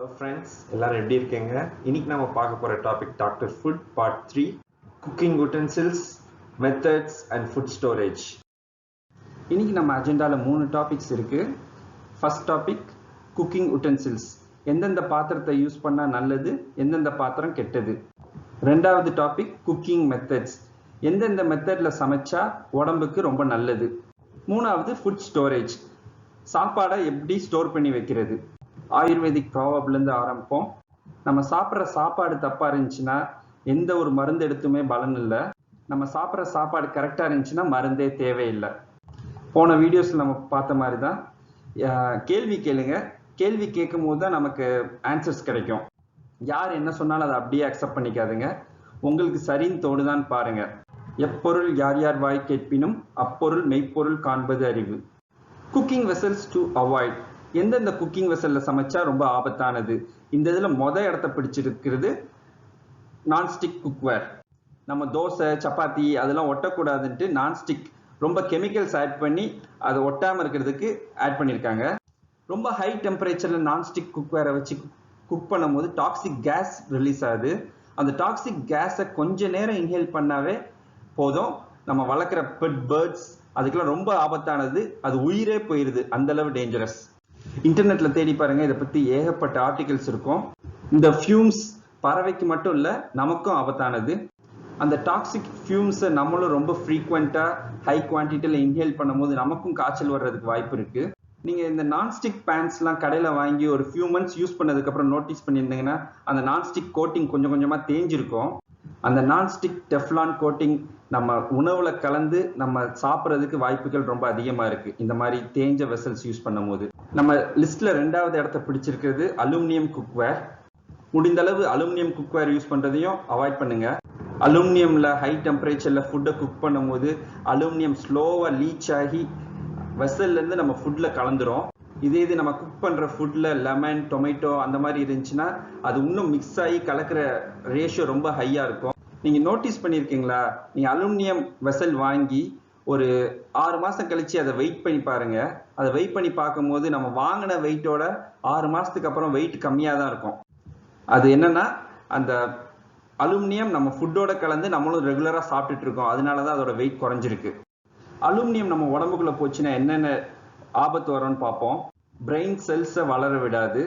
Hello friends, எல்லாரும் எப்படி இருக்கீங்க? இன்னைக்கு நாம பார்க்க போற topic doctor food part 3 cooking utensils, methods and food storage. இன்னைக்கு நம்ம அஜெண்டால 3 டாபிக்ஸ் இருக்கு. First topic cooking utensils. எந்தெந்த பாத்திரத்தை யூஸ் பண்ணா நல்லது, எந்தெந்த பாத்திரம் கெட்டது. ரெண்டாவது டாபிக் குக்கிங் மெத்தட்ஸ். எந்தெந்த மெத்தட்ல சமைச்சா உடம்புக்கு ரொம்ப நல்லது. மூணாவது ஃபுட் ஸ்டோரேஜ். சாப்பாடை எப்படி ஸ்டோர் பண்ணி வைக்கிறது. ஆயுர்வேதிக் ப்ராவப்லேருந்து ஆரம்பிப்போம். நம்ம சாப்பிட்ற சாப்பாடு தப்பாக இருந்துச்சுன்னா எந்த ஒரு மருந்து எடுத்துமே பலன் இல்லை. நம்ம சாப்பிட்ற சாப்பாடு கரெக்டாக இருந்துச்சுன்னா மருந்தே தேவையில்லை. போன வீடியோஸில் நம்ம பார்த்த மாதிரி தான் கேள்வி கேளுங்க. கேள்வி கேட்கும் போது தான் நமக்கு ஆன்சர்ஸ் கிடைக்கும். யார் என்ன சொன்னாலும் அதை அப்படியே அக்செப்ட் பண்ணிக்காதுங்க. உங்களுக்கு சரின்னு தோணுதான்னு பாருங்க. எப்பொருள் யார் யார் வாய் கேட்பினும் அப்பொருள் மெய்ப்பொருள் காண்பது அறிவு. Cooking vessels to avoid. எந்தெந்த குக்கிங் வெசல்ல சமைச்சா ரொம்ப ஆபத்தானது. இந்த இதில் இடத்த பிடிச்சிருக்கிறது நான்ஸ்டிக் குக்வேர். நம்ம தோசை சப்பாத்தி அதெல்லாம் ஒட்டக்கூடாதுன்ட்டு நான்ஸ்டிக் ரொம்ப கெமிக்கல்ஸ் ஆட் பண்ணி அதை ஒட்டாமல் இருக்கிறதுக்கு ஆட் பண்ணியிருக்காங்க. ரொம்ப ஹை டெம்பரேச்சரில் நான்ஸ்டிக் குக்வேரை வச்சு குக் பண்ணும் போது டாக்ஸிக் கேஸ் ரிலீஸ் ஆகுது. அந்த டாக்ஸிக் கேஸை கொஞ்ச நேரம் இன்ஹேல் பண்ணாவே போதும். நம்ம வளர்க்குற பெட் பேர்ட்ஸ் அதுக்கெல்லாம் ரொம்ப ஆபத்தானது. அது உயிரே போயிடுது, அந்த அளவு டேஞ்சரஸ். இன்டர்நெட்ல தேடி பாருங்க, இதை பத்தி ஏகப்பட்ட ஆர்டிகல்ஸ் இருக்கும். இந்த ஃபியூம்ஸ் பறவைக்கு மட்டும் இல்லை, நமக்கும் ஆபத்தானது. அந்த டாக்ஸிக் ஃபியூம்ஸை நம்மளும் ரொம்ப ஃப்ரீக்வெண்டா ஹை குவான்டிட்டியில் இன்ஹேல் பண்ணும்போது நமக்கும் காய்ச்சல் வர்றதுக்கு வாய்ப்பு இருக்கு. நீங்க இந்த நான்ஸ்டிக் பேன்ஸ்லாம் கடையில் வாங்கி ஒரு ஃபியூ மந்த்ஸ் யூஸ் பண்ணதுக்கு அப்புறம் நோட்டீஸ் பண்ணியிருந்தீங்கன்னா அந்த நான்ஸ்டிக் கோட்டிங் கொஞ்சம் கொஞ்சமா தேஞ்சிருக்கும். அந்த நான்ஸ்டிக் டெஃப்லான் கோட்டிங் நம்ம உணவுல கலந்து நம்ம சாப்பிட்றதுக்கு வாய்ப்புகள் ரொம்ப அதிகமா இருக்கு இந்த மாதிரி தேஞ்ச வெசல்ஸ் யூஸ் பண்ணும் போது. நம்ம லிஸ்ட்ல 2வது இடத்த பிடிச்சிருக்கிறது அலுமினியம் குக்வேர். முடிந்த அளவு அலுமினியம் குக்வேர் யூஸ் பண்றதையும் அவாய்ட் பண்ணுங்க. அலுமினியம்ல ஹை டெம்பரேச்சர்ல ஃபுட்டை குக் பண்ணும் போது அலுமினியம் ஸ்லோவா லீச் ஆகி வெசல்ல இருந்து நம்ம ஃபுட்ல கலந்துரும். இது நம்ம குக் பண்ற ஃபுட்ல லெமன் டொமேட்டோ அந்த மாதிரி இருந்துச்சுன்னா அது இன்னும் மிக்ஸ் ஆகி கலக்கிற ரேஷியோ ரொம்ப ஹையா இருக்கும். நீங்க நோட்டீஸ் பண்ணிருக்கீங்களா? நீங்க அலுமினியம் வெசல் வாங்கி ஒரு 6 மாசம் கழிச்சு அதை வெயிட் பண்ணி பாருங்க. அதை வெயிட் பண்ணி பார்க்கும் போது நம்ம வாங்கின வெயிட்டோட 6 மாசத்துக்கு அப்புறம் வெயிட் கம்மியா தான் இருக்கும். அது என்னன்னா அந்த அலுமினியம் நம்ம ஃபுட்டோட கலந்து நம்மளும் ரெகுலரா சாப்பிட்டுட்டு இருக்கோம், அதனாலதான் அதோட வெயிட் குறைஞ்சிருக்கு. அலுமினியம் நம்ம உடம்புக்குள்ள போச்சுன்னா என்னென்ன ஆபத்து வரும்னு பார்ப்போம். பிரெயின் செல்ஸை வளர விடாது.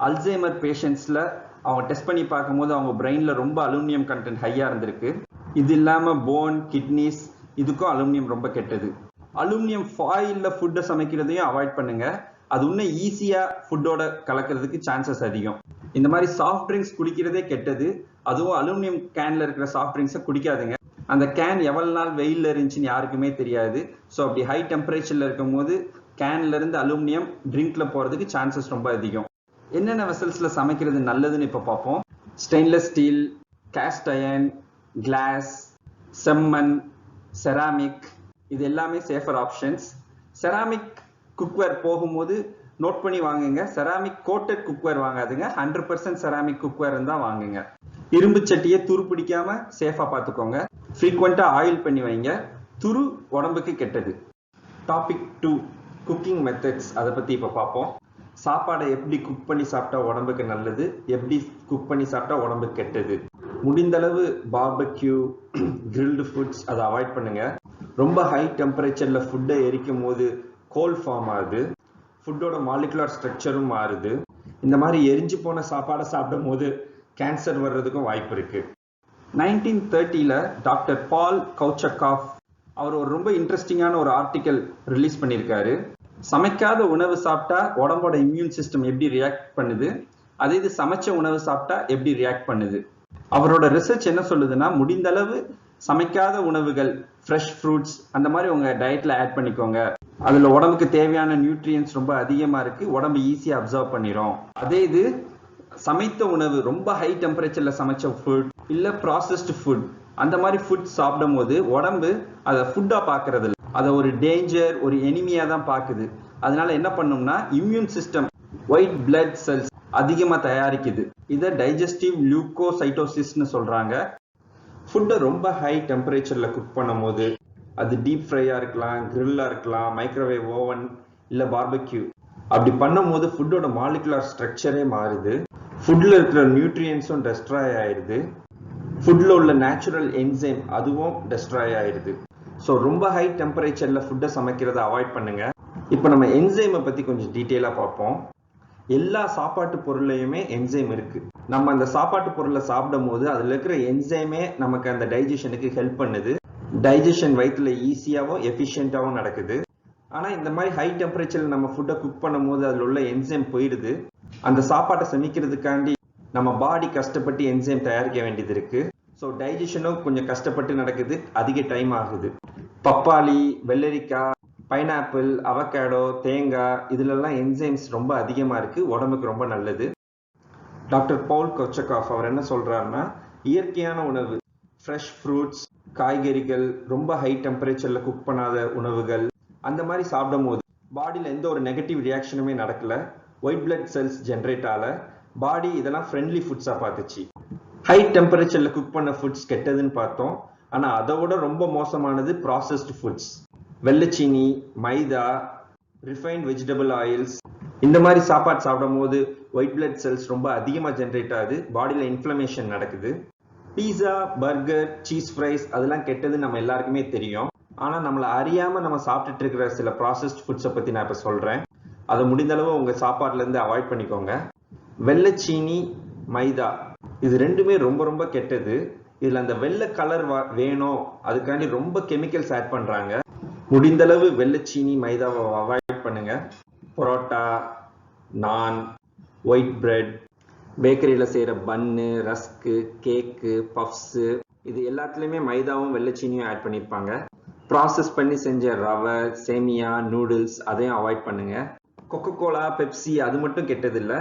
அல்சைமர் பேஷண்ட்ஸ்ல அவங்க டெஸ்ட் பண்ணி பார்க்கும்போது அவங்க பிரெயின்ல ரொம்ப அலுமினியம் கண்டென்ட் ஹையா இருந்திருக்கு. இது இல்லாம போன் கிட்னிஸ் இதுக்கும் அலுமினியம் ரொம்ப கெட்டது. அலுமினியம் ஃபாயில்ல ஃபுட்டை சமைக்கிறதையும் அவாய்ட் பண்ணுங்க. அது இன்னும் ஈஸியா ஃபுட்டோட கலக்கிறதுக்கு சான்சஸ் அதிகம். இந்த மாதிரி சாஃப்ட் ட்ரிங்க்ஸ் குடிக்கிறதே கெட்டது. அதுவும் அலுமினியம் கேன்ல இருக்கிற சாஃப்ட் ட்ரிங்க்ஸை குடிக்காதுங்க. அந்த கேன் எவ்வளவு நாள் வெயில்ல இருந்துச்சுன்னு யாருக்குமே தெரியாது. ஸோ அப்படி ஹை டெம்பரேச்சர்ல இருக்கும் போது கேன்ல இருந்து அலுமினியம் ட்ரிங்க்ல போறதுக்கு சான்சஸ் ரொம்ப அதிகம். என்னென்ன வெசல்ஸ்ல சமைக்கிறது நல்லதுன்னு இப்ப பார்ப்போம். Stainless steel, cast iron, glass, செம்மண், செராமிக் இது எல்லாமே சேஃபர் ஆப்ஷன்ஸ். செராமிக் குக்வேர் போகும்போது நோட் பண்ணி வாங்குங்க. செராமிக் கோட்டட் குக்வேர் வாங்காதுங்க. 100% செராமிக் குக்வேர் இருந்தா வாங்குங்க. இரும்பு சட்டியை துரு பிடிக்காம சேஃபா பார்த்துக்கோங்க. ஃப்ரீக்வெண்டா ஆயில் பண்ணி வைங்க. துரு உடம்புக்கு கெட்டது. Topic 2 cooking methods. அதை பத்தி இப்ப பார்ப்போம். சாப்பாடை எப்படி குக் பண்ணி சாப்பிட்டா உடம்புக்கு நல்லது, எப்படி குக் பண்ணி சாப்பிட்டா உடம்புக்கு கெட்டது. முடிந்தளவு பார்பக்யூ கிரில்டு ஃபுட்ஸ் அதை அவாய்ட் பண்ணுங்க. ரொம்ப ஹை டெம்பரேச்சர்ல ஃபுட்டை எரிக்கும் போது கோல் ஃபார்ம் ஆகுது. ஃபுட்டோட மாலிகுலர் ஸ்ட்ரக்சரும் மாறுது. இந்த மாதிரி எரிஞ்சு போன சாப்பாடை சாப்பிடும் போது கேன்சர் வர்றதுக்கும் வாய்ப்பு இருக்கு. 1930ல டாக்டர் பால் கவுச்சக்காஃப் அவர் ஒரு ரொம்ப இன்ட்ரெஸ்டிங்கான ஒரு ஆர்டிக்கல் ரிலீஸ் பண்ணியிருக்காரு. சமைக்காத உணவு சாப்பிட்டா உடம்போட இம்யூன் சிஸ்டம் எப்படி ரியாக்ட் பண்ணுது, அதே இது சமைச்ச உணவு சாப்பிட்டா எப்படி ரியாக்ட் பண்ணுது. அவரோட ரிசர்ச் என்ன சொல்லுதுன்னா, முடிந்த அளவு சமைக்காத உணவுகள், ஃப்ரெஷ் ஃப்ரூட்ஸ் அந்த மாதிரி உங்க டயட்ல ஆட் பண்ணிக்கோங்க. அதுல உடம்புக்கு தேவையான நியூட்ரியன்ஸ் ரொம்ப அதிகமா இருக்கு, உடம்பு ஈஸியா அப்சர்வ் பண்ணிரும். அதே இது சமைத்த உணவு ரொம்ப ஹை டெம்பரேச்சர்ல சமைச்ச ஃபுட் இல்ல ப்ராசஸ்டு ஃபுட் அந்த மாதிரி ஃபுட் சாப்பிடும் போது உடம்பு அதை ஃபுட்டா பாக்குறது இல்லை, அதை ஒரு டேஞ்சர் ஒரு எனிமியா தான் பாக்குது. அதனால என்ன பண்ணும்னா immune system white blood cells அதிகமா தயாரிக்குது. இதை டைஜஸ்டிவ் லியூகோசைட்டோசிஸ்னு சொல்றாங்க. ஃபுட்டை ரொம்ப ஹை டெம்பரேச்சர்ல குக் பண்ணும் போது அது டீப் ஃப்ரையா இருக்கலாம், கிரில்லா இருக்கலாம், மைக்ரோவேவ் ஓவன் இல்ல பார்பக்யூ அப்படி பண்ணும்போது ஃபுட்டோட மாலிகுலர் ஸ்ட்ரக்சரே மாறுது. ஃபுட்டில் இருக்கிற நியூட்ரியன்ஸும் டெஸ்ட்ராய் ஆயிடுது. ஃபுட்டில் உள்ள நேச்சுரல் என்சைம் அதுவும் டெஸ்ட்ராய் ஆயிடுது. ஸோ ரொம்ப ஹை டெம்பரேச்சரில் ஃபுட்டை சமைக்கிறத அவாய்ட் பண்ணுங்க. இப்போ நம்ம என்சைமை பற்றி கொஞ்சம் டீட்டெயிலாக பார்ப்போம். எல்லா சாப்பாட்டு பொருளையுமே என்சைம் இருக்கு. நம்ம அந்த சாப்பாட்டு பொருளை சாப்பிடும் போது அதில் இருக்கிற என்சைமே நமக்கு அந்த டைஜஷனுக்கு ஹெல்ப் பண்ணுது. டைஜஷன் வயிற்றுல ஈஸியாகவும் எஃபிஷியண்டாகவும் நடக்குது. ஆனால் இந்த மாதிரி ஹை டெம்பரேச்சரில் நம்ம ஃபுட்டை குக் பண்ணும் போது அதில் உள்ள என்சைம் போயிடுது. அந்த சாப்பாட்டை சமைக்கிறதுக்காண்டி நம்ம பாடி கஷ்டப்பட்டு என்சைம் தயாரிக்க வேண்டியது இருக்கு. ஸோ டைஜஷனும் கொஞ்சம் கஷ்டப்பட்டு நடக்குது, அதிக டைம் ஆகுது. பப்பாளி, வெள்ளரிக்காய், பைனாப்பிள், அவகேடோ, தேங்காய் இதுலெல்லாம் என்சைம்ஸ் ரொம்ப அதிகமாக இருக்குது, உடம்புக்கு ரொம்ப நல்லது. டாக்டர் பவுல் கொச்சகாஃப் அவர் என்ன சொல்கிறாருன்னா, இயற்கையான உணவு, ஃப்ரெஷ் ஃப்ரூட்ஸ், காய்கறிகள், ரொம்ப ஹை டெம்பரேச்சரில் குக் பண்ணாத உணவுகள், அந்த மாதிரி சாப்பிடும் போது பாடியில் எந்த ஒரு நெகட்டிவ் ரியாக்ஷனுமே நடக்கலை. ஒயிட் பிளட் செல்ஸ் ஜென்ரேட் ஆகல. பாடி இதெல்லாம் ஃப்ரெண்ட்லி ஃபுட்ஸாக பார்த்துச்சு. ஹை டெம்பரேச்சரில் குக் பண்ண ஃபுட்ஸ் கெட்டதுன்னு பார்த்தோம். ஆனால் அதை விட ரொம்ப மோசமானது ப்ராசஸ்டு ஃபுட்ஸ். வெள்ளச்சீனி, மைதா, ரிஃபைன்ட் வெஜிடபிள் ஆயில்ஸ், இந்த மாதிரி சாப்பாடு சாப்பிடும் போது ஒயிட் பிளட் செல்ஸ் ரொம்ப அதிகமாக ஜென்ரேட் ஆகுது, பாடியில் இன்ஃப்ளமேஷன் நடக்குது. பீஸா, பர்கர், சீஸ் ஃப்ரைஸ் அதெல்லாம் கெட்டது நம்ம எல்லாருக்குமே தெரியும். ஆனால் நம்மளை அறியாமல் நம்ம சாப்பிட்டுட்டு இருக்கிற சில ப்ராசஸ்ட் ஃபுட்ஸை பற்றி நான் இப்போ சொல்கிறேன். அதை முடிந்தளவு உங்கள் சாப்பாடுலேருந்து அவாய்ட் பண்ணிக்கோங்க. வெள்ளச்சீனி, மைதா இது ரெண்டுமே ரொம்ப ரொம்ப கெட்டது. இதில் அந்த வெள்ளை கலர் வேணும், அதுக்காண்டி ரொம்ப கெமிக்கல்ஸ் ஆட் பண்ணுறாங்க. முடிந்தளவு வெள்ளச்சீனி, மைதாவை அவாய்ட் பண்ணுங்க. பரோட்டா, நான், ஒயிட் பிரெட், பேக்கரியில் செய்கிற பன்னு, ரஸ்க்கு, கேக்கு, பஃப்ஸு இது எல்லாத்துலேயுமே மைதாவும் வெள்ளச்சீனியும் ஆட் பண்ணியிருப்பாங்க. ப்ராசஸ் பண்ணி செஞ்ச ரவை, சேமியா, நூடுல்ஸ் அதையும் அவாய்ட் பண்ணுங்க. கொக்கோகோலா, பெப்சி அது மட்டும் கெட்டதில்லை.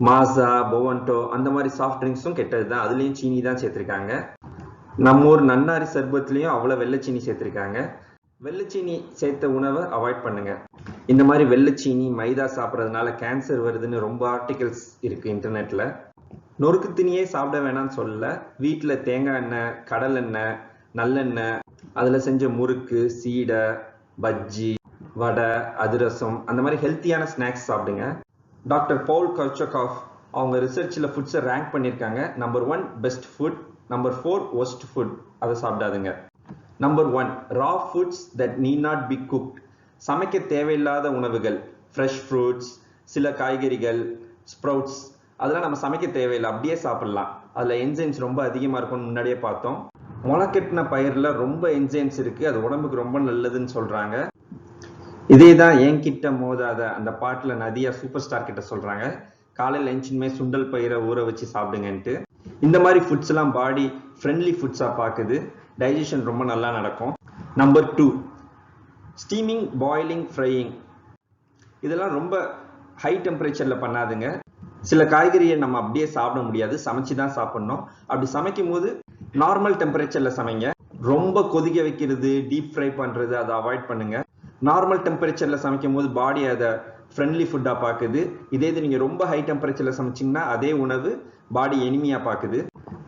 மாசா, பொவன்டோ அந்த மாதிரி சாஃப்ட் ட்ரிங்க்ஸும் கெட்டது தான், அதுலேயும் சீனி தான் சேர்த்துருக்காங்க. நம்ம ஊர் நன்னாரி சர்பத்துலேயும் அவ்வளோ வெள்ளச்சீனி சேர்த்துருக்காங்க. வெள்ளச்சீனி சேர்த்த உணவை அவாய்ட் பண்ணுங்க. இந்த மாதிரி வெள்ளச்சீனி, மைதா சாப்பிட்றதுனால கேன்சர் வருதுன்னு ரொம்ப ஆர்டிகல்ஸ் இருக்குது இன்டர்நெட்டில். நொறுக்கு தீனியே சாப்பிட வேணாம்னு சொல்லல. வீட்டில் தேங்காய் எண்ணெய், கடல் எண்ணெய், நல்லெண்ணெய் அதில் செஞ்ச முறுக்கு, சீடை, பஜ்ஜி, வடை, அதிரசம் அந்த மாதிரி ஹெல்த்தியான ஸ்நாக்ஸ் சாப்பிடுங்க. டாக்டர் பவுல் கொச்சகாஃப் அவங்க ரிசர்ச்சில் ஃபுட்ஸை ரேங்க் பண்ணியிருக்காங்க. Number 1 best food, number 4 worst food, அதை சாப்பிடாதுங்க. Number 1 raw foods that need not be cooked, சமைக்க தேவையில்லாத உணவுகள், ஃப்ரெஷ் ஃப்ரூட்ஸ், சில காய்கறிகள், ஸ்ப்ரவுட்ஸ் அதெல்லாம் நம்ம சமைக்க தேவையில்லை, அப்படியே சாப்பிடலாம். அதில் என்சைம்ஸ் ரொம்ப அதிகமாக இருக்கும்னு முன்னாடியே பார்த்தோம். முளைக்கட்டின பயிரில் ரொம்ப என்சைம்ஸ் இருக்குது, அது உடம்புக்கு ரொம்ப நல்லதுன்னு சொல்கிறாங்க. இதே தான் என்கிட்ட மோதாத அந்த பாட்டில் நதியா சூப்பர் ஸ்டார் கிட்ட சொல்கிறாங்க, காலையில் லஞ்சுமே சுண்டல் பயிரை ஊற வச்சு சாப்பிடுங்கன்ட்டு. இந்த மாதிரி ஃபுட்ஸ் எல்லாம் பாடி ஃப்ரெண்ட்லி ஃபுட்ஸாக பார்க்குது, டைஜஷன் ரொம்ப நல்லா நடக்கும். நம்பர் 2 ஸ்டீமிங், பாயிலிங், ஃப்ரையிங் இதெல்லாம் ரொம்ப ஹை டெம்பரேச்சரில் பண்ணாதுங்க. சில காய்கறியை நம்ம அப்படியே சாப்பிட முடியாது, சமைச்சு தான் சாப்பிடணும். அப்படி சமைக்கும் போது நார்மல் டெம்பரேச்சரில் சமைங்க. ரொம்ப கொதிக்க வைக்கிறது, டீப் ஃப்ரை பண்ணுறது அதை அவாய்ட் பண்ணுங்க. நார்மல் டெம்பரேச்சரில் சமைக்கும் போது பாடி அதை ஃப்ரெண்ட்லி ஃபுட்டாக பார்க்குது. இதே இது நீங்கள் ரொம்ப ஹை டெம்பரேச்சரில் சமைச்சிங்கன்னா அதே உணவு பாடி எனிமியாக பார்க்குது.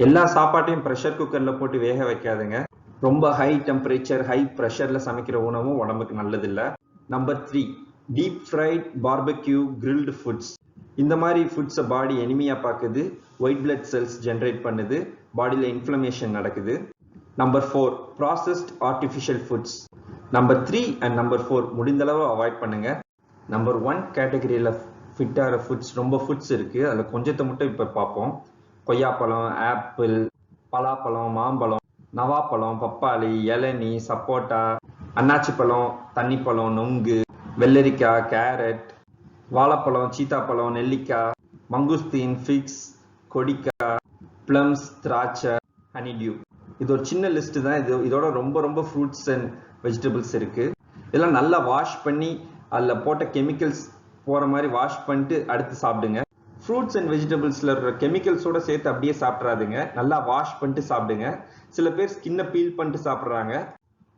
எல்லா சாப்பாட்டையும் ப்ரெஷர் குக்கரில் போட்டு வேக வைக்காதுங்க. ரொம்ப ஹை டெம்பரேச்சர், ஹை ப்ரெஷரில் சமைக்கிற உணவும் உடம்புக்கு நல்லதில்லை. Number 3 deep fried, barbecue, grilled foods. இந்த மாதிரி ஃபுட்ஸை பாடி எனிமியாக பார்க்குது, ஒயிட் பிளட் செல்ஸ் ஜென்ரேட் பண்ணுது, பாடியில் இன்ஃப்ளமேஷன் நடக்குது. Number 4 processed artificial foods. Number 3 and number 4 முடிந்தளவு அவாய்ட் பண்ணுங்க. நம்பர் 1 கேட்டகரியில் ஃபிட் ஆகிற ஃபுட்ஸ் ரொம்ப ஃபுட்ஸ் இருக்குது, அதில் கொஞ்சத்தை மட்டும் இப்போ பார்ப்போம். கொய்யாப்பழம், ஆப்பிள், பலாப்பழம், மாம்பழம், நவாப்பழம், பப்பாளி, இளநீ, சப்போட்டா, அன்னாச்சி பழம், தண்ணிப்பழம், நொங்கு, வெள்ளரிக்காய், கேரட், வாழைப்பழம், சீத்தாப்பழம், நெல்லிக்காய், மங்குஸ்தீன், ஃபிக்ஸ், கொடிக்காய், பிளம்ஸ், திராட்சை, ஹனிடியூ. இது ஒரு சின்ன லிஸ்ட் தான். இதோட ரொம்ப ரொம்ப ஃப்ரூட்ஸ் அண்ட் வெஜிடபிள்ஸ் இருக்குது. இதெல்லாம் நல்லா வாஷ் பண்ணி அதில் போட்ட கெமிக்கல்ஸ் போகிற மாதிரி வாஷ் பண்ணிட்டு அடுத்து சாப்பிடுங்க. ஃப்ரூட்ஸ் அண்ட் வெஜிடபிள்ஸில் இருக்கிற கெமிக்கல்ஸோடு சேர்த்து அப்படியே சாப்பிட்றாதுங்க, நல்லா வாஷ் பண்ணிட்டு சாப்பிடுங்க. சில பேர் ஸ்கின்னை பீல் பண்ணிட்டு சாப்பிட்றாங்க.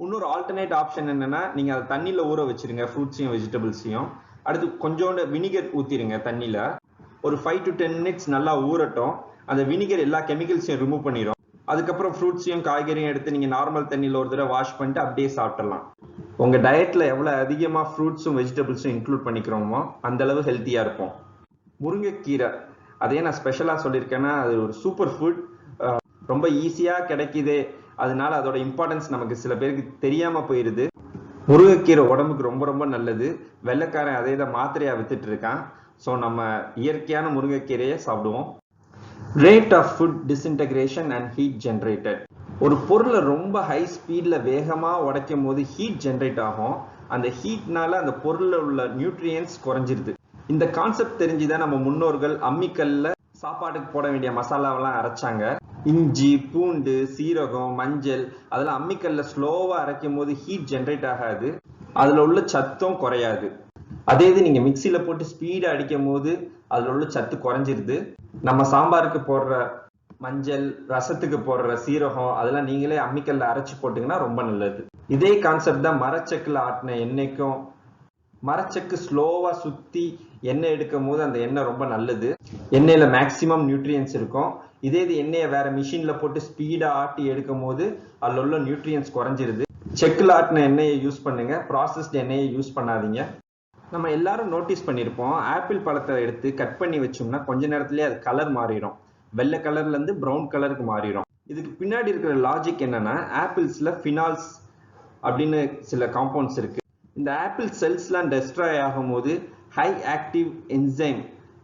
இன்னொரு ஆல்டர்னேட் ஆப்ஷன் என்னென்னா, நீங்கள் அதை தண்ணியில் ஊற வச்சுருங்க, ஃப்ரூட்ஸையும் வெஜிடபிள்ஸையும். அடுத்து கொஞ்சோண்டு வினிகர் ஊற்றிடுங்க தண்ணியில். ஒரு 5 to 10 minutes நல்லா ஊறட்டும். அந்த வினிகர் எல்லா கெமிக்கல்ஸையும் ரிமூவ் பண்ணிடும். அதுக்கப்புறம் ஃப்ரூட்ஸையும் காய்கறியும் எடுத்து நீங்கள் நார்மல் தண்ணியில் ஒரு தடவை வாஷ் பண்ணிட்டு அப்படியே சாப்பிடலாம். உங்கள் டயட்டில் எவ்வளோ அதிகமாக ஃப்ரூட்ஸும் வெஜிடபிள்ஸும் இன்க்ளூட் பண்ணிக்கிறோமோ அந்தளவு ஹெல்த்தியாக இருப்போம். முருங்கைக்கீரை அதே நான் ஸ்பெஷலாக சொல்லியிருக்கேன்னா அது ஒரு சூப்பர் ஃபுட், ரொம்ப ஈஸியாக கிடைக்குது. அதனால அதோட இம்பார்ட்டன்ஸ் நமக்கு சில பேருக்கு தெரியாமல் போயிடுது. முருங்கைக்கீரை உடம்புக்கு ரொம்ப ரொம்ப நல்லது. வெள்ளைக்காரன் அதே தான் மாத்திரையாக வித்துட்டு இருக்கான். ஸோ நம்ம இயற்கையான முருங்கைக்கீரையை சாப்பிடுவோம். Rate of food disintegration and heat generated. ஒரு பொருளை ரொம்ப ஹை ஸ்பீடில் வேகமாக உடைக்கும் போது ஹீட் ஜென்ரேட் ஆகும். அந்த ஹீட்னால அந்த பொருளில் உள்ள நியூட்ரியன்ஸ் குறைஞ்சிருது. இந்த கான்செப்ட் தெரிஞ்சுதான் நம்ம முன்னோர்கள் அம்மிக்கல்ல சாப்பாட்டுக்கு போட வேண்டிய மசாலாவெல்லாம் அரைச்சாங்க. இஞ்சி, பூண்டு, சீரகம், மஞ்சள் அதெல்லாம் அம்மிக்கல்ல ஸ்லோவா அரைக்கும் போது ஹீட் ஜென்ரேட் ஆகாது, அதுல உள்ள சத்தும் குறையாது. அதே இது நீங்க மிக்சியில போட்டு ஸ்பீடா அடிக்கும் போது அதுல உள்ள சத்து குறைஞ்சிருது. நம்ம சாம்பாருக்கு போடுற மஞ்சள், ரசத்துக்கு போடுற சீரகம் அதெல்லாம் நீங்களே அம்மிக்கல்ல அரைச்சு போட்டீங்கன்னா ரொம்ப நல்லது. இதே கான்செப்ட் தான் மரச்செக்குல ஆட்டின எண்ணெய்க்கும். மரச்செக்கு ஸ்லோவா சுத்தி எண்ணெய் எடுக்கும் போது அந்த எண்ணெய் ரொம்ப நல்லது. எண்ணெயில மேக்சிமம் நியூட்ரியன்ஸ் இருக்கும். இதே இது எண்ணெயை வேற மிஷின்ல போட்டு ஸ்பீடா ஆட்டி எடுக்கும் போது அதுல உள்ள நியூட்ரியன்ஸ் குறைஞ்சிருது. செக்குல ஆட்டின எண்ணெயை யூஸ் பண்ணுங்க, ப்ராசஸ்ட் எண்ணெயை யூஸ் பண்ணாதீங்க. நம்ம எல்லாரும் நோட்டீஸ் பண்ணியிருப்போம், ஆப்பிள் பழத்தை எடுத்து கட் பண்ணி வச்சோம்னா கொஞ்ச நேரத்திலேயே அது கலர் மாறிடும். வெள்ளை கலர்ல இருந்து ப்ரௌன் கலருக்கு மாறிடும். இதுக்கு பின்னாடி இருக்கிற லாஜிக் என்னன்னா, ஆப்பிள்ஸ்ல ஃபினால்ஸ் அப்படின்னு சில காம்பவுண்ட்ஸ் இருக்கு. இந்த ஆப்பிள் செல்ஸ்லாம் டெஸ்ட்ராய் ஆகும் போது ஹை ஆக்டிவ் என்சைம்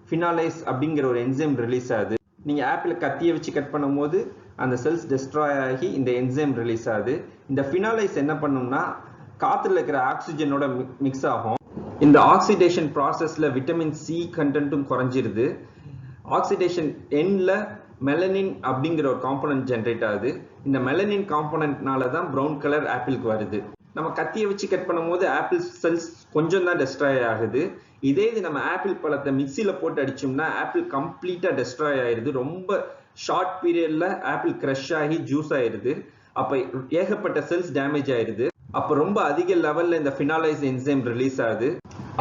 ஃபினாலைஸ் அப்படிங்கிற ஒரு என்சைம் ரிலீஸ் ஆகுது. நீங்க ஆப்பிளை கத்தியை வச்சு கட் பண்ணும் போது அந்த செல்ஸ் டெஸ்ட்ராய் ஆகி இந்த என்சைம் ரிலீஸ் ஆகுது. இந்த ஃபினாலைஸ் என்ன பண்ணும்னா காத்துல இருக்கிற ஆக்சிஜனோட மிக்ஸ் ஆகும். இந்த ஆக்சிடேஷன் ப்ராசஸ்ல விட்டமின் சி கண்டென்ட்டும் குறைஞ்சிருது. ஆக்சிடேஷன் எண்ட்ல மெலனின் அப்படிங்கிற ஒரு காம்பனன்ட் ஜென்ரேட் ஆகுது. இந்த மெலனின் காம்பனன்ட்னால தான் ப்ரௌன் கலர் ஆப்பிளுக்கு வருது. நம்ம கத்தியை வச்சு கட் பண்ணும்போது ஆப்பிள் செல்ஸ் கொஞ்சம் தான் டெஸ்ட்ராய் ஆகுது. இதே இது நம்ம ஆப்பிள் பழத்தை மிக்சியில போட்டு அடிச்சோம்னா ஆப்பிள் கம்ப்ளீட்டா டெஸ்ட்ராய் ஆயிருது. ரொம்ப ஷார்ட் பீரியட்ல ஆப்பிள் கிரஷ் ஆகி ஜூஸ் ஆயிருது. அப்ப ஏகப்பட்ட செல்ஸ் டேமேஜ் ஆயிருது. அப்ப ரொம்ப அதிக லெவல்ல இந்த ஃபினாலைஸ் என்சைம் ரிலீஸ் ஆகுது.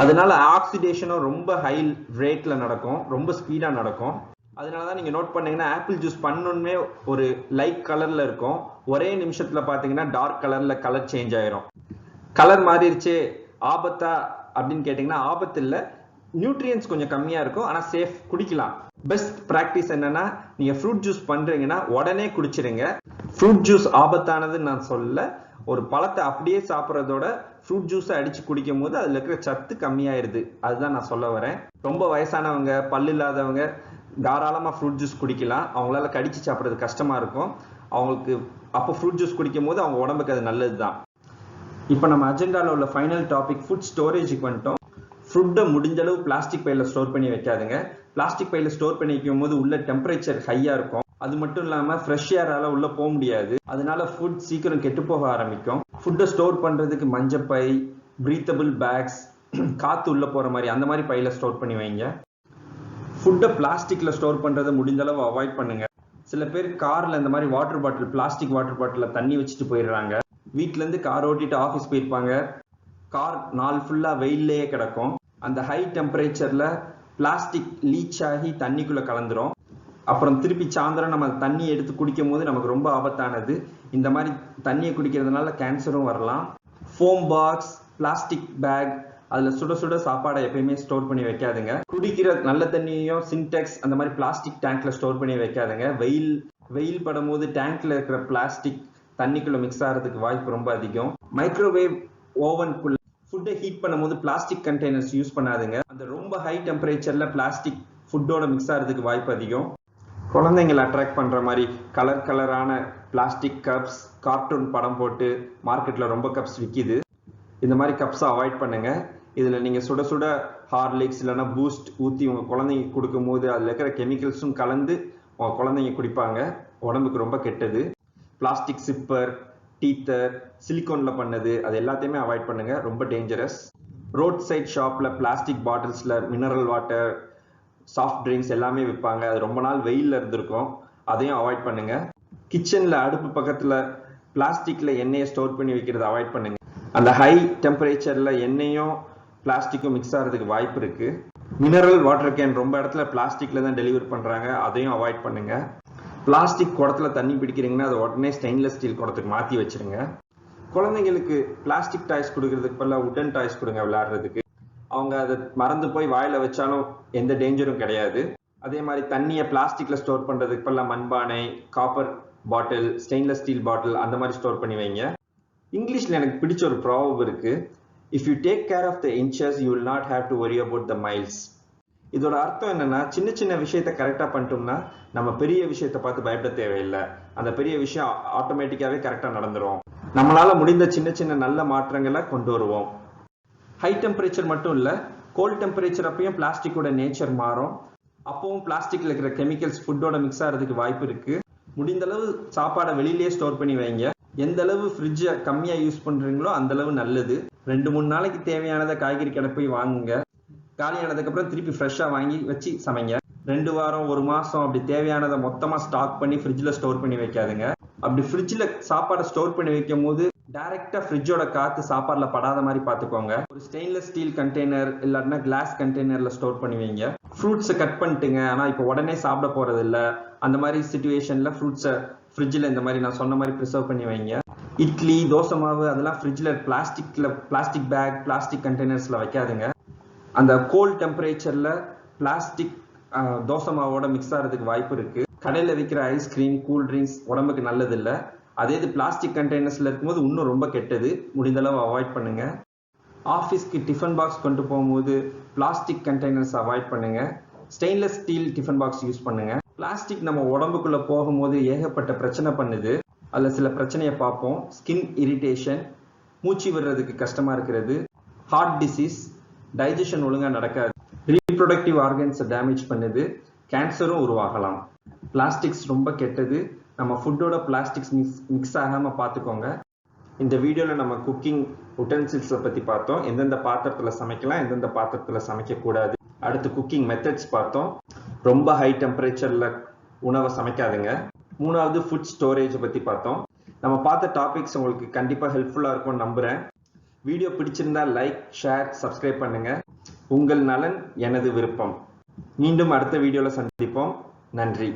அதனால ஆக்சிடேஷனும் ரொம்ப ஹை ரேட்ல நடக்கும், ரொம்ப ஸ்பீடா நடக்கும். அதனாலதான் நீங்க நோட் பண்ணீங்கன்னா ஆப்பிள் ஜூஸ் பண்ணணுமே ஒரு லைட் கலர்ல இருக்கும், ஒரே நிமிஷத்துல பாத்தீங்கன்னா டார்க் கலர்ல கலர் சேஞ்ச் ஆயிரும். கலர் மாறிடுச்சு, ஆபத்தா அப்படின்னு கேட்டீங்கன்னா ஆபத்து இல்ல, நியூட்ரியன்ஸ் கொஞ்சம் கம்மியா இருக்கும், ஆனா சேஃப், குடிக்கலாம். பெஸ்ட் பிராக்டிஸ் என்னன்னா, நீங்க ஃப்ரூட் ஜூஸ் பண்றீங்கன்னா உடனே குடிச்சிருங்க. ஃப்ரூட் ஜூஸ் ஆபத்தானதுன்னு நான் சொல்ல, ஒரு பழத்தை அப்படியே சாப்பிட்றதோட ஃப்ரூட் ஜூஸை அடிச்சு குடிக்கும் போது அதுல இருக்கிற சத்து கம்மியாயிருது. அதுதான் நான் சொல்ல வரேன். ரொம்ப வயசானவங்க, பல்லு இல்லாதவங்க தாராளமா ஃப்ரூட் ஜூஸ் குடிக்கலாம். அவங்களால கடிச்சு சாப்பிட்றது கஷ்டமா இருக்கும் அவங்களுக்கு. அப்போ ஃப்ரூட் ஜூஸ் குடிக்கும் போது அவங்க உடம்புக்கு அது நல்லது தான். இப்போ நம்ம அஜெண்டாவில் உள்ள ஃபைனல் டாபிக் ஃபுட் ஸ்டோரேஜுக்கு வந்துட்டோம். ஃபுட்டை முடிஞ்ச அளவு பிளாஸ்டிக் பையில ஸ்டோர் பண்ணி வைக்காதுங்க. பிளாஸ்டிக் பையில ஸ்டோர் பண்ணி வைக்கும் போது உள்ள டெம்பரேச்சர் ஹையா இருக்கும். அது மட்டும் இல்லாம ஃப்ரெஷ் ஏரால உள்ள போக முடியாது. அதனால ஃபுட் சீக்கிரம் கெட்டு போக ஆரம்பிக்கும். ஃபுட்டை ஸ்டோர் பண்றதுக்கு மஞ்சப்பை, பிரீத்தபிள் பேக்ஸ், காத்து உள்ள போற மாதிரி அந்த மாதிரி பையில ஸ்டோர் பண்ணி வைங்க. ஃபுட்டை பிளாஸ்டிக்ல ஸ்டோர் பண்றதை முடிஞ்ச அளவு அவாய்ட் பண்ணுங்க. சில பேர் கார்ல இந்த மாதிரி வாட்டர் பாட்டில், பிளாஸ்டிக் வாட்டர் பாட்டில தண்ணி வச்சுட்டு போயிடுறாங்க. வீட்டுல இருந்து கார் ஓட்டிட்டு ஆஃபீஸ் போயிருப்பாங்க. கார் நாள் ஃபுல்லா வெயிலே கிடக்கும். அந்த ஹை டெம்பரேச்சர்ல பிளாஸ்டிக் லீச் ஆகி தண்ணிக்குள்ள கலந்துரும். அப்புறம் திருப்பி சாயந்தரம் நம்ம தண்ணி எடுத்து குடிக்கும் போது நமக்கு ரொம்ப ஆபத்தானது. இந்த மாதிரி தண்ணியை குடிக்கிறதுனால கேன்சரும் வரலாம். ஃபோம் பாக்ஸ், பிளாஸ்டிக் பேக், அதுல சுட சுட சாப்பாடை எப்பயுமே ஸ்டோர் பண்ணி வைக்காதுங்க. குடிக்கிற நல்ல தண்ணியையும் சின்டெக்ஸ் அந்த மாதிரி பிளாஸ்டிக் டேங்க்ல ஸ்டோர் பண்ணி வைக்காதுங்க. வெயில் படும் போது டேங்க்ல இருக்கிற பிளாஸ்டிக் தண்ணிக்குள்ள மிக்ஸ் ஆகிறதுக்கு வாய்ப்பு ரொம்ப அதிகம். மைக்ரோவேவ் ஓவனுக்குள்ள ஃபுட்டை ஹீட் பண்ணும்போது பிளாஸ்டிக் கண்டெய்னர்ஸ் யூஸ் பண்ணாதுங்க. அந்த ரொம்ப ஹை டெம்பரேச்சர்ல பிளாஸ்டிக் ஃபுட்டோட மிக்ஸ் ஆகிறதுக்கு வாய்ப்பு அதிகம். குழந்தைங்களை அட்ராக்ட் பண்ற மாதிரி கலர் கலரான பிளாஸ்டிக் கப்ஸ், கார்ட்டூன் படம் போட்டு மார்க்கெட்ல ரொம்ப கப்ஸ் விற்கிது. இந்த மாதிரி கப்ஸை அவாய்ட் பண்ணுங்க. இதுல நீங்க சுட சுட ஹார்லிக்ஸ் இல்லைன்னா பூஸ்ட் ஊற்றி உங்க குழந்தைங்க கொடுக்கும் போது அதுல இருக்கிற கெமிக்கல்ஸும் கலந்து உங்க குழந்தைங்க குடிப்பாங்க. உடம்புக்கு ரொம்ப கெட்டது. பிளாஸ்டிக் சிப்பர், டீத்தர், சிலிகான்ல பண்ணது அது எல்லாத்தையுமே அவாய்ட் பண்ணுங்க, ரொம்ப டேஞ்சரஸ். ரோட் சைட் ஷாப்ல பிளாஸ்டிக் பாட்டில்ஸ்ல மினரல் வாட்டர், சாஃப்ட் ட்ரிங்க்ஸ் எல்லாமே விற்பாங்க. அது ரொம்ப நாள் வெயில்ல இருந்திருக்கும், அதையும் அவாய்ட் பண்ணுங்க. கிச்சன்ல அடுப்பு பக்கத்துல பிளாஸ்டிக்ல எண்ணெயை ஸ்டோர் பண்ணி வைக்கிறத அவாய்ட் பண்ணுங்க. அந்த ஹை டெம்பரேச்சர்ல எண்ணெயும் பிளாஸ்டிக்கும் மிக்ஸ் ஆகிறதுக்கு வாய்ப்பு இருக்கு. மினரல் வாட்டர் கேன் ரொம்ப இடத்துல பிளாஸ்டிக்ல தான் டெலிவரி பண்றாங்க, அதையும் அவாய்ட் பண்ணுங்க. பிளாஸ்டிக் குடத்துல தண்ணி பிடிக்கிறீங்கன்னா அதை உடனே ஸ்டெயின்லெஸ் ஸ்டீல் குடத்துக்கு மாத்தி வச்சிருங்க. குழந்தைங்களுக்கு பிளாஸ்டிக் டாய்ஸ் கொடுக்கறதுக்கு பதிலாக உட்டன் டாய்ஸ் கொடுங்க விளையாடுறதுக்கு. அவங்க அதை மறந்து போய் வாயில வச்சாலும் எந்த டேஞ்சரும் கிடையாது. அதே மாதிரி தண்ணியை பிளாஸ்டிக்ல ஸ்டோர் பண்றதுக்கு இப்பெல்லாம் மண்பானை, காப்பர் பாட்டில், ஸ்டெயின்லெஸ் ஸ்டீல் பாட்டில் அந்த மாதிரி ஸ்டோர் பண்ணி வைங்க. இங்கிலீஷ்ல எனக்கு பிடிச்ச ஒரு ப்ராவர்ப் இருக்கு. If you take care of the inches, you will not have to worry about the miles. இதோட அர்த்தம் என்னன்னா, சின்ன சின்ன விஷயத்தை கரெக்டா பண்ணிட்டோம்னா நம்ம பெரிய விஷயத்தை பார்த்து பயப்பட தேவையில்லை. அந்த பெரிய விஷயம் ஆட்டோமேட்டிக்காவே கரெக்டா நடந்துரும். நம்மளால முடிந்த சின்ன சின்ன நல்ல மாற்றங்களை கொண்டு வருவோம். ஹை டெம்பரேச்சர் மட்டும் இல்ல, கோல்ட் டெம்பரேச்சர் அப்பயும் பிளாஸ்டிக்கோட நேச்சர் மாறும். அப்பவும் பிளாஸ்டிக்ல இருக்கிற கெமிக்கல்ஸ் ஃபுட்டோட மிக்ஸ் ஆகிறதுக்கு வாய்ப்பு இருக்கு. முடிந்த அளவு சாப்பாடை வெளியிலேயே ஸ்டோர் பண்ணி வைங்க. எந்த அளவு ஃப்ரிட்ஜை கம்மியா யூஸ் பண்றீங்களோ அந்த அளவு நல்லது. 2-3 நாளைக்கு தேவையானதை காய்கறி கடை போய் வாங்குங்க. காலியானதுக்கு அப்புறம் திருப்பி ஃப்ரெஷ்ஷா வாங்கி வச்சு சமைங்க. 2 வாரம் 1 மாசம் அப்படி தேவையானதை மொத்தமா ஸ்டாக் பண்ணி ஃப்ரிட்ஜ்ல ஸ்டோர் பண்ணி வைக்காதுங்க. அப்படி ஃப்ரிட்ஜ்ல சாப்பாடை ஸ்டோர் பண்ணி வைக்கும் போது டைரக்டா ஃப்ரிட்ஜோட காத்து சாப்பாடுல படாத மாதிரி பாத்துக்கோங்க. ஒரு ஸ்டெயின்லெஸ் ஸ்டீல் கண்டெய்னர் இல்லாட்டினா கிளாஸ் கண்டெய்னர்ல ஸ்டோர் பண்ணி வைங்க. ஃப்ரூட்ஸை கட் பண்ணிட்டுங்க, ஆனா இப்போ உடனே சாப்பிட போறது இல்ல. அந்த மாதிரி சிச்சுவேஷன்ல ஃப்ரூட்ஸை ஃப்ரிட்ஜில் இந்த மாதிரி நான் சொன்ன மாதிரி ப்ரிசர்வ் பண்ணி வைங்க. இட்லி, தோசை மாவு அதெல்லாம் ஃப்ரிட்ஜில் பிளாஸ்டிக் பேக், பிளாஸ்டிக் கண்டெய்னர்ஸ்ல வைக்காதுங்க. அந்த கோல்ட் டெம்பரேச்சர்ல பிளாஸ்டிக் தோசை மாவோட மிக்ஸ் ஆகிறதுக்கு வாய்ப்பு இருக்கு. கடையில் விற்கிற ஐஸ்கிரீம், கூல் ட்ரிங்க்ஸ் உடம்புக்கு நல்லது இல்லை. அதே இது பிளாஸ்டிக் கண்டெய்னர்ஸ்ல இருக்கும்போது இன்னும் ரொம்ப கெட்டது. முடிந்த அளவு அவாய்ட் பண்ணுங்க. ஆஃபீஸ்க்கு டிஃபன் பாக்ஸ் கொண்டு போகும்போது பிளாஸ்டிக் கண்டெய்னர்ஸ் அவாய்ட் பண்ணுங்க. Stainless steel tiffin box use பண்ணுங்க. பிளாஸ்டிக் நம்ம உடம்புக்குள்ள போகும்போது ஏகப்பட்ட பிரச்சனை பண்ணுது. அதில் சில பிரச்சனையை பார்ப்போம். ஸ்கின் இரிட்டேஷன், மூச்சு விடுறதுக்கு கஷ்டமா இருக்கிறது, ஹார்ட் டிசீஸ், டைஜஷன் ஒழுங்கா நடக்காது, ரீப்ரொடக்டிவ் ஆர்கன்ஸை டேமேஜ் பண்ணுது, கேன்சரும் உருவாகலாம். பிளாஸ்டிக்ஸ் ரொம்ப கெட்டது. நம்ம ஃபுட்டோட பிளாஸ்டிக்ஸ் மிக்ஸ் ஆகாம பார்த்துக்கோங்க. இந்த வீடியோவில் நம்ம குக்கிங் உட்டன்சில்ஸை பற்றி பார்த்தோம். எந்தெந்த பாத்திரத்தில் சமைக்கலாம், எந்தெந்த பாத்திரத்தில் சமைக்கக்கூடாது. அடுத்து குக்கிங் மெத்தட்ஸ் பார்த்தோம். ரொம்ப ஹை டெம்பரேச்சரில் உணவை சமைக்காதுங்க. 3வது ஃபுட் ஸ்டோரேஜ் பற்றி பார்த்தோம். நம்ம பார்த்த டாபிக்ஸ் உங்களுக்கு கண்டிப்பாக ஹெல்ப்ஃபுல்லாக இருக்கும்னு நம்புகிறேன். வீடியோ பிடிச்சிருந்தா லைக், ஷேர், சப்ஸ்கிரைப் பண்ணுங்க. உங்கள் நலன் எனது விருப்பம். மீண்டும் அடுத்த வீடியோவில் சந்திப்போம். நன்றி.